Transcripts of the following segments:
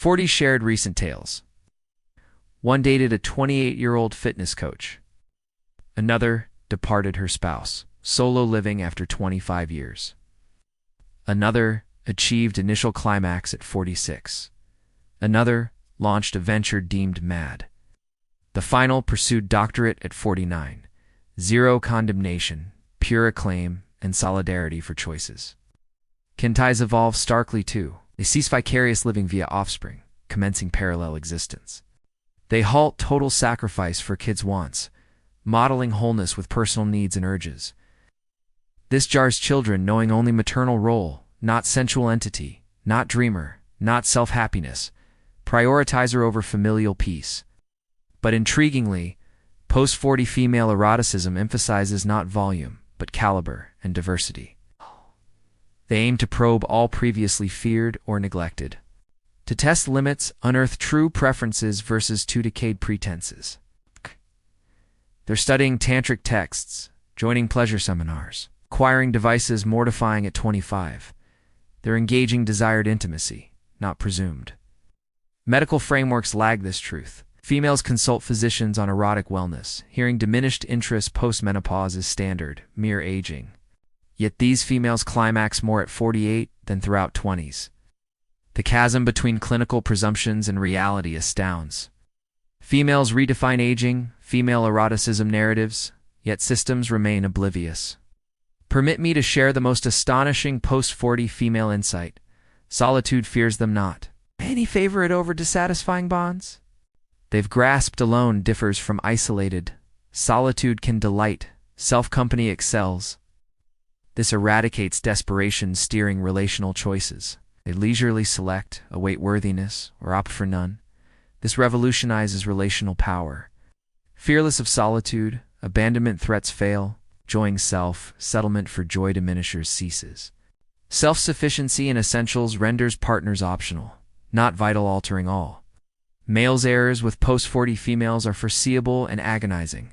40 shared recent tales. One dated a 28-year-old fitness coach. Another departed her spouse, solo living after 25 years. Another achieved initial climax at 46. Another launched a venture deemed mad. The final pursued doctorate at 49. Zero condemnation, pure acclaim, and solidarity for choices. Can ties evolve starkly too? They cease vicarious living via offspring, commencing parallel existence. They halt total sacrifice for kids' wants, modeling wholeness with personal needs and urges. This jars children knowing only maternal role, not sensual entity, not dreamer, not self-happiness, prioritizer over familial peace. But intriguingly, post-40 female eroticism emphasizes not volume, but caliber and diversity. They aim to probe all previously feared or neglected. To test limits, unearth true preferences versus two decayed pretenses. They're studying tantric texts, joining pleasure seminars, acquiring devices mortifying at 25. They're engaging desired intimacy, not presumed. Medical frameworks lag this truth. Females consult physicians on erotic wellness, hearing diminished interest post-menopause is standard, mere aging. Yet these females climax more at 48 than throughout 20s. The chasm between clinical presumptions and reality astounds. Females redefine aging, female eroticism narratives, yet systems remain oblivious. Permit me to share the most astonishing post-40 female insight. Solitude fears them not. Any favorite over dissatisfying bonds? They've grasped alone differs from isolated. Solitude can delight. Self-company excels. This eradicates desperation steering relational choices. They leisurely select, await worthiness, or opt for none. This revolutionizes relational power. Fearless of solitude, abandonment threats fail, joying self, settlement for joy diminishers ceases. Self-sufficiency in essentials renders partners optional, not vital-altering all. Males' errors with post-40 females are foreseeable and agonizing.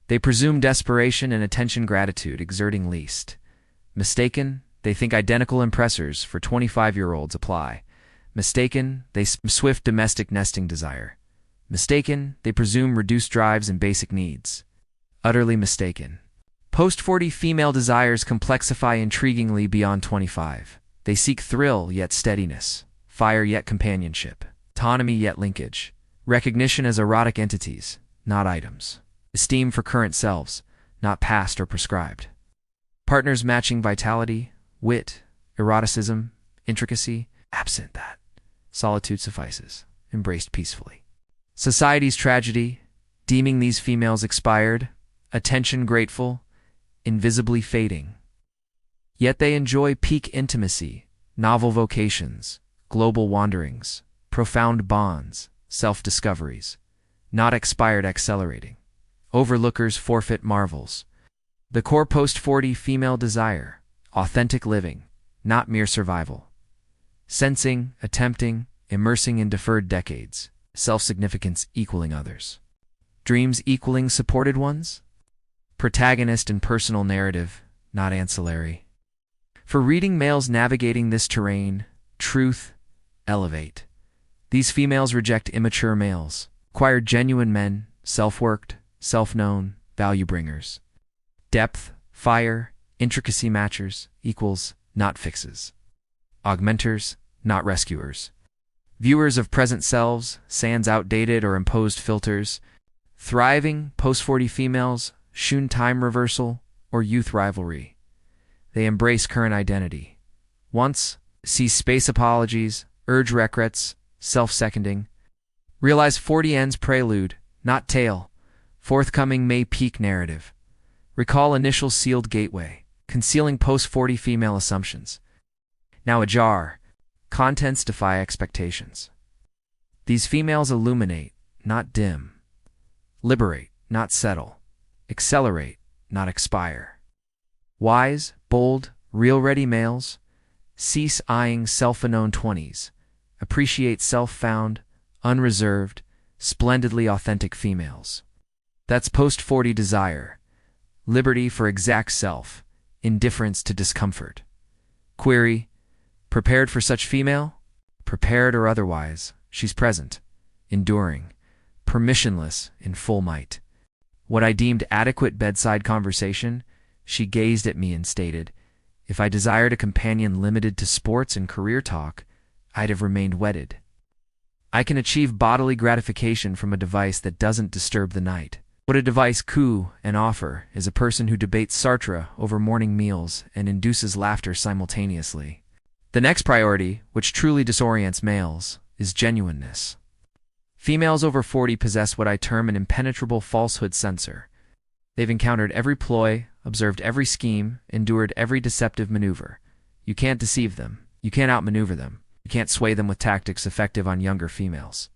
They presume desperation and attention gratitude, exerting least. Mistaken, they think identical impressors for 25-year-olds apply. Mistaken, they swift domestic nesting desire. Mistaken, they presume reduced drives and basic needs. Utterly mistaken. Post-40 female desires complexify intriguingly beyond 25. They seek thrill yet steadiness, fire yet companionship, autonomy yet linkage, recognition as erotic entities, not items, esteem for current selves, not past or prescribed. Partners matching vitality, wit, eroticism, intricacy, absent that. Solitude suffices, embraced peacefully. Society's tragedy, deeming these females expired, attention grateful, invisibly fading. Yet they enjoy peak intimacy, novel vocations, global wanderings, profound bonds, self-discoveries, not expired accelerating. Overlookers forfeit marvels. The core post-40 female desire, authentic living, not mere survival. Sensing, attempting, immersing in deferred decades, self-significance equaling others. Dreams equaling supported ones? Protagonist and personal narrative, not ancillary. For reading males navigating this terrain, truth, elevate. These females reject immature males, acquire genuine men, self-worked, self-known, value-bringers. Depth, fire, intricacy matchers equals not fixes. Augmenters, not rescuers. Viewers of present selves, sans outdated or imposed filters. Thriving, post-40 females, shun time reversal or youth rivalry. They embrace current identity. Once, see space apologies, urge regrets, self-seconding. Realize 40 ends prelude, not tale. Forthcoming May peak narrative. Recall initial sealed gateway, concealing post-40 female assumptions. Now ajar, contents defy expectations. These females illuminate, not dim. Liberate, not settle. Accelerate, not expire. Wise, bold, real-ready males, cease eyeing self-unknown 20s. Appreciate self-found, unreserved, splendidly authentic females. That's post-40 desire. Liberty for exact self, indifference to discomfort. Query, prepared for such female? Prepared or otherwise, she's present, enduring, permissionless in full might. What I deemed adequate bedside conversation, she gazed at me and stated, if I desired a companion limited to sports and career talk, I'd have remained wedded. I can achieve bodily gratification from a device that doesn't disturb the night. What a device could and offer is a person who debates Sartre over morning meals and induces laughter simultaneously. The next priority, which truly disorients males, is genuineness. Females over 40 possess what I term an impenetrable falsehood sensor. They've encountered every ploy, observed every scheme, endured every deceptive maneuver. You can't deceive them. You can't outmaneuver them. You can't sway them with tactics effective on younger females.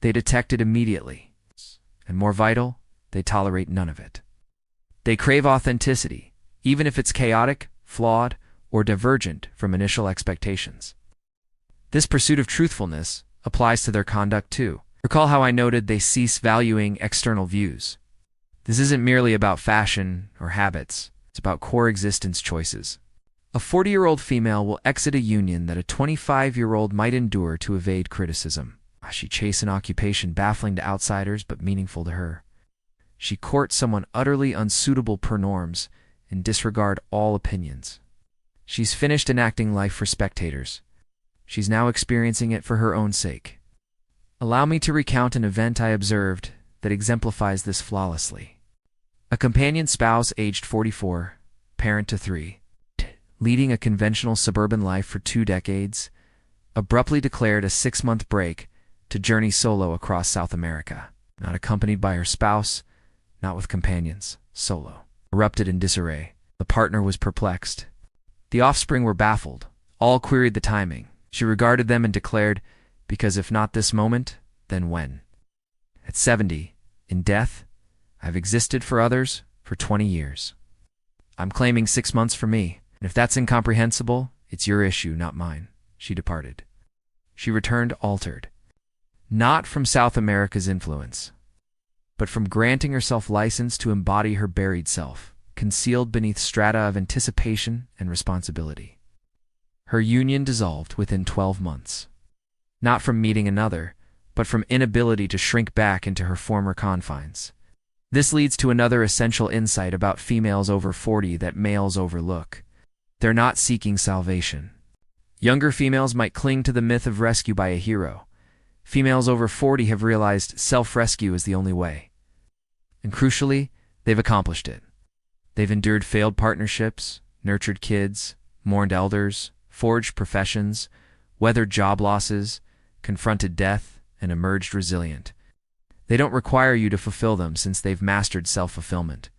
They detect it immediately. And more vital, they tolerate none of it. They crave authenticity, even if it's chaotic, flawed, or divergent from initial expectations. This pursuit of truthfulness applies to their conduct too. Recall how I noted they cease valuing external views. This isn't merely about fashion or habits. It's about core existence choices. A 40-year-old female will exit a union that a 25-year-old might endure to evade criticism. She chase an occupation baffling to outsiders but meaningful to her. She courts someone utterly unsuitable per norms and disregard all opinions. She's finished enacting life for spectators. She's now experiencing it for her own sake. Allow me to recount an event I observed that exemplifies this flawlessly. A companion spouse aged 44, parent to 3, leading a conventional suburban life for 2 decades, abruptly declared a 6-month break to journey solo across South America. Not accompanied by her spouse, not with companions, solo. Erupted in disarray. The partner was perplexed. The offspring were baffled. All queried the timing. She regarded them and declared, because if not this moment, then when? At 70, in death, I've existed for others for 20 years. I'm claiming 6 months for me, and if that's incomprehensible, it's your issue, not mine. She departed. She returned altered. Not from South America's influence, but from granting herself license to embody her buried self, concealed beneath strata of anticipation and responsibility. Her union dissolved within 12 months. Not from meeting another, but from inability to shrink back into her former confines. This leads to another essential insight about females over 40 that males overlook. They're not seeking salvation. Younger females might cling to the myth of rescue by a hero. Females over 40 have realized self-rescue is the only way. And crucially, they've accomplished it. They've endured failed partnerships, nurtured kids, mourned elders, forged professions, weathered job losses, confronted death, and emerged resilient. They don't require you to fulfill them since they've mastered self-fulfillment.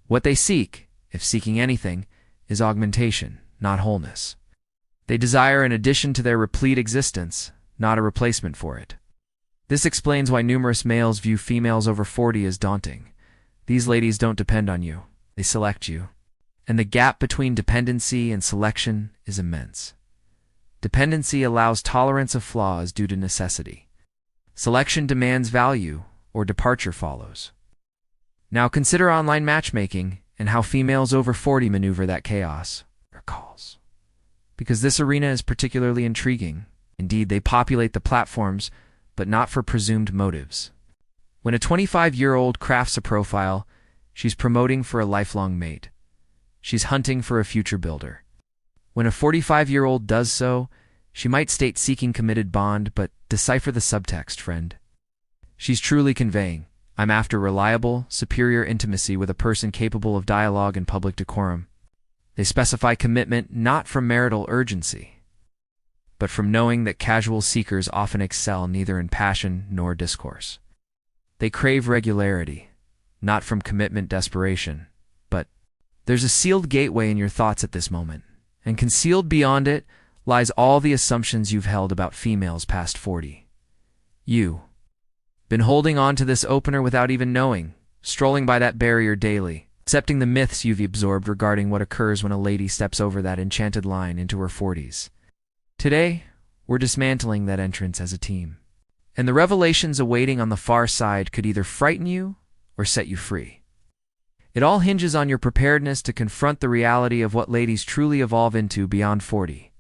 What they seek, if seeking anything, is augmentation, not wholeness. They desire an addition to their replete existence, not a replacement for it. This explains why numerous males view females over 40 as daunting. These ladies don't depend on you. They select you. And the gap between dependency and selection is immense. Dependency allows tolerance of flaws due to necessity. Selection demands value, or departure follows. Now consider online matchmaking and how females over 40 maneuver that chaos, or calls. Because this arena is particularly intriguing. Indeed, they populate the platforms, but not for presumed motives. When a 25-year-old crafts a profile, she's promoting for a lifelong mate. She's hunting for a future builder. When a 45-year-old does so, she might state seeking committed bond, but decipher the subtext, friend. She's truly conveying, I'm after reliable, superior intimacy with a person capable of dialogue and public decorum. They specify commitment not from marital urgency, but from knowing that casual seekers often excel neither in passion nor discourse. They crave regularity, not from commitment desperation, but there's a sealed gateway in your thoughts at this moment, and concealed beyond it lies all the assumptions you've held about females past 40. You've been holding on to this opener without even knowing, strolling by that barrier daily, accepting the myths you've absorbed regarding what occurs when a lady steps over that enchanted line into her 40s. Today, we're dismantling that entrance as a team. And the revelations awaiting on the far side could either frighten you or set you free. It all hinges on your preparedness to confront the reality of what ladies truly evolve into beyond 40,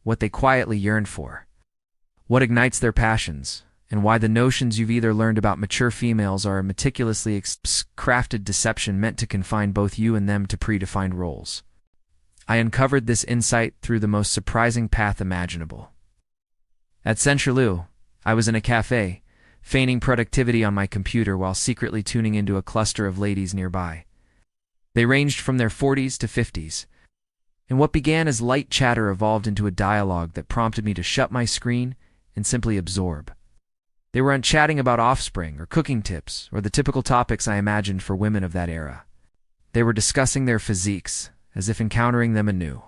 what they quietly yearn for. what ignites their passions, and why the notions you've either learned about mature females are a meticulously crafted deception meant to confine both you and them to predefined roles. I uncovered this insight through the most surprising path imaginable. At Centraloo, I was in a cafe, feigning productivity on my computer while secretly tuning into a cluster of ladies nearby. They ranged from their 40s to 50s, and what began as light chatter evolved into a dialogue that prompted me to shut my screen and simply absorb. They were chatting about offspring or cooking tips or the typical topics I imagined for women of that era. They were discussing their physiques as if encountering them anew,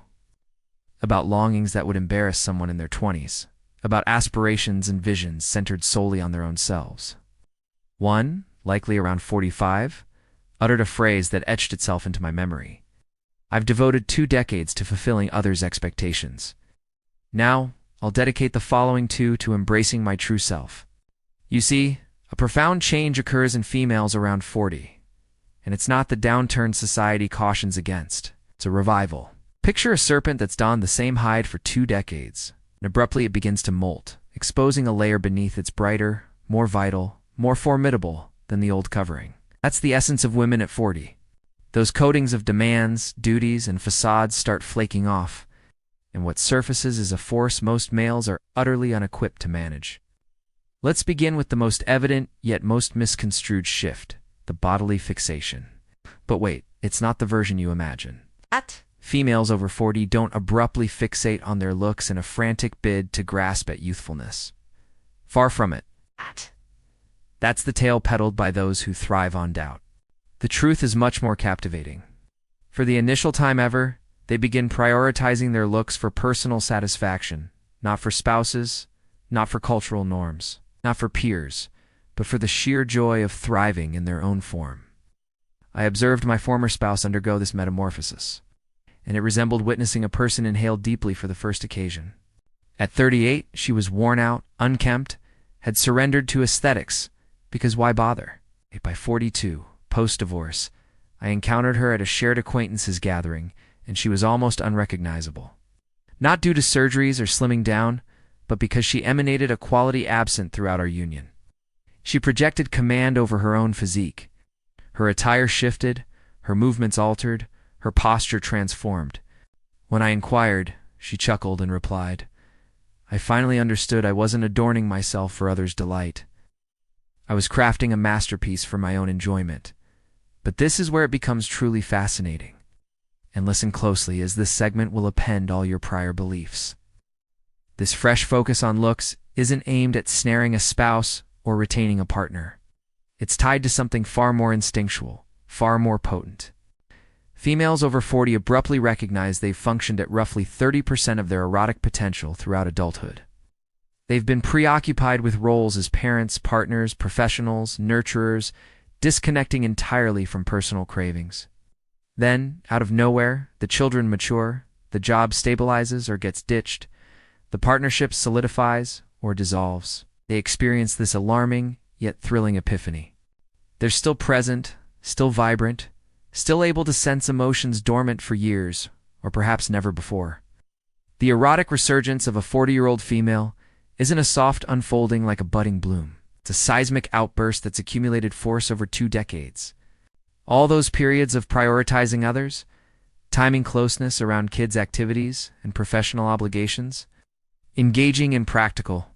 about longings that would embarrass someone in their 20s, about aspirations and visions centered solely on their own selves. One, likely around 45, uttered a phrase that etched itself into my memory. I've devoted 2 decades to fulfilling others' expectations. Now, I'll dedicate the following 2 to embracing my true self. You see, a profound change occurs in females around 40, and it's not the downturn society cautions against. It's a revival. Picture a serpent that's donned the same hide for 2 decades, and abruptly it begins to molt, exposing a layer beneath that's brighter, more vital, more formidable than the old covering. That's the essence of women at 40. Those coatings of demands, duties, and facades start flaking off, and what surfaces is a force most males are utterly unequipped to manage. Let's begin with the most evident yet most misconstrued shift, the bodily fixation. But wait, it's not the version you imagine. What? Females over 40 don't abruptly fixate on their looks in a frantic bid to grasp at youthfulness. Far from it. What? That's the tale peddled by those who thrive on doubt. The truth is much more captivating. For the initial time ever, they begin prioritizing their looks for personal satisfaction, not for spouses, not for cultural norms, not for peers, but for the sheer joy of thriving in their own form. I observed my former spouse undergo this metamorphosis, and it resembled witnessing a person inhale deeply for the first occasion. At 38, she was worn out, unkempt, had surrendered to aesthetics, because why bother? By 42, post-divorce, I encountered her at a shared acquaintances gathering, and she was almost unrecognizable. Not due to surgeries or slimming down, but because she emanated a quality absent throughout our union. She projected command over her own physique. Her attire shifted, her movements altered, her posture transformed. When I inquired, she chuckled and replied, I finally understood I wasn't adorning myself for others' delight. I was crafting a masterpiece for my own enjoyment. But this is where it becomes truly fascinating. And listen closely, as this segment will append all your prior beliefs. This fresh focus on looks isn't aimed at snaring a spouse or retaining a partner. It's tied to something far more instinctual, far more potent. Females over 40 abruptly recognize they've functioned at roughly 30% of their erotic potential throughout adulthood. They've been preoccupied with roles as parents, partners, professionals, nurturers, disconnecting entirely from personal cravings. Then, out of nowhere, the children mature, the job stabilizes or gets ditched, the partnership solidifies or dissolves. They experience this alarming, yet thrilling epiphany. They're still present, still vibrant, still able to sense emotions dormant for years, or perhaps never before. The erotic resurgence of a 40-year-old female isn't a soft unfolding like a budding bloom. It's a seismic outburst that's accumulated force over 2 decades. All those periods of prioritizing others, timing closeness around kids' activities and professional obligations, engaging in practical,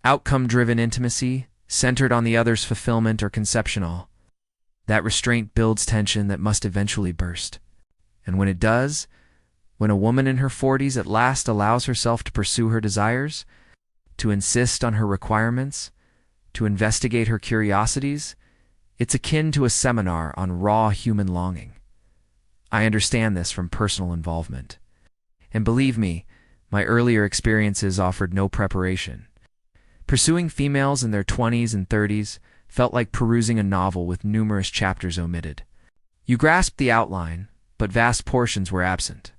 outcome-driven intimacy centered on the other's fulfillment or conception. That restraint builds tension that must eventually burst. And when it does, when a woman in her 40s at last allows herself to pursue her desires, to insist on her requirements, to investigate her curiosities, it's akin to a seminar on raw human longing. I understand this from personal involvement. And believe me, my earlier experiences offered no preparation. Pursuing females in their 20s and 30s felt like perusing a novel with numerous chapters omitted. You grasped the outline, but vast portions were absent.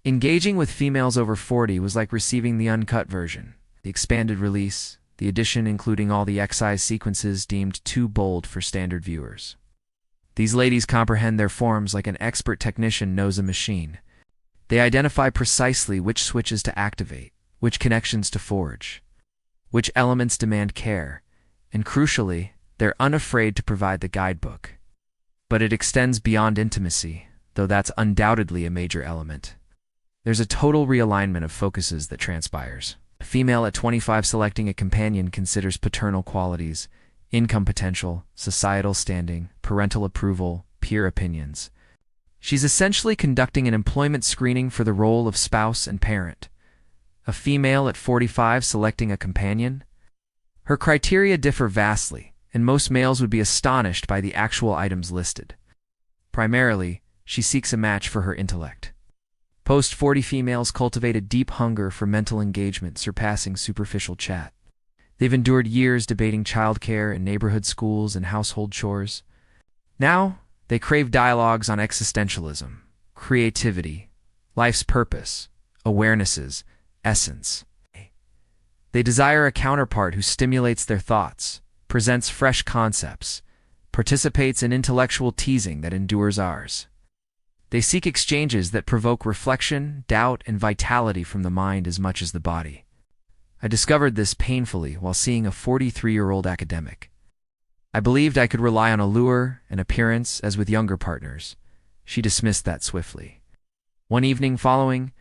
Engaging with females over 40 was like receiving the uncut version, the expanded release, the edition including all the excise sequences deemed too bold for standard viewers. These ladies comprehend their forms like an expert technician knows a machine. They identify precisely which switches to activate, which connections to forge. which elements demand care, and crucially, they're unafraid to provide the guidebook. But it extends beyond intimacy, though that's undoubtedly a major element. There's a total realignment of focuses that transpires. A female at 25 selecting a companion considers paternal qualities, income potential, societal standing, parental approval, peer opinions. She's essentially conducting an employment screening for the role of spouse and parent. A female at 45 selecting a companion? Her criteria differ vastly, and most males would be astonished by the actual items listed. Primarily, she seeks a match for her intellect. Post-40 females cultivate a deep hunger for mental engagement surpassing superficial chat. They've endured years debating childcare in neighborhood schools and household chores. Now, they crave dialogues on existentialism, creativity, life's purpose, awarenesses, essence. They desire a counterpart who stimulates their thoughts, presents fresh concepts, participates in intellectual teasing that endures ours. They seek exchanges that provoke reflection, doubt, and vitality from the mind as much as the body. I discovered this painfully while seeing a 43-year-old academic. I believed I could rely on allure and appearance as with younger partners. She dismissed that swiftly. One evening following,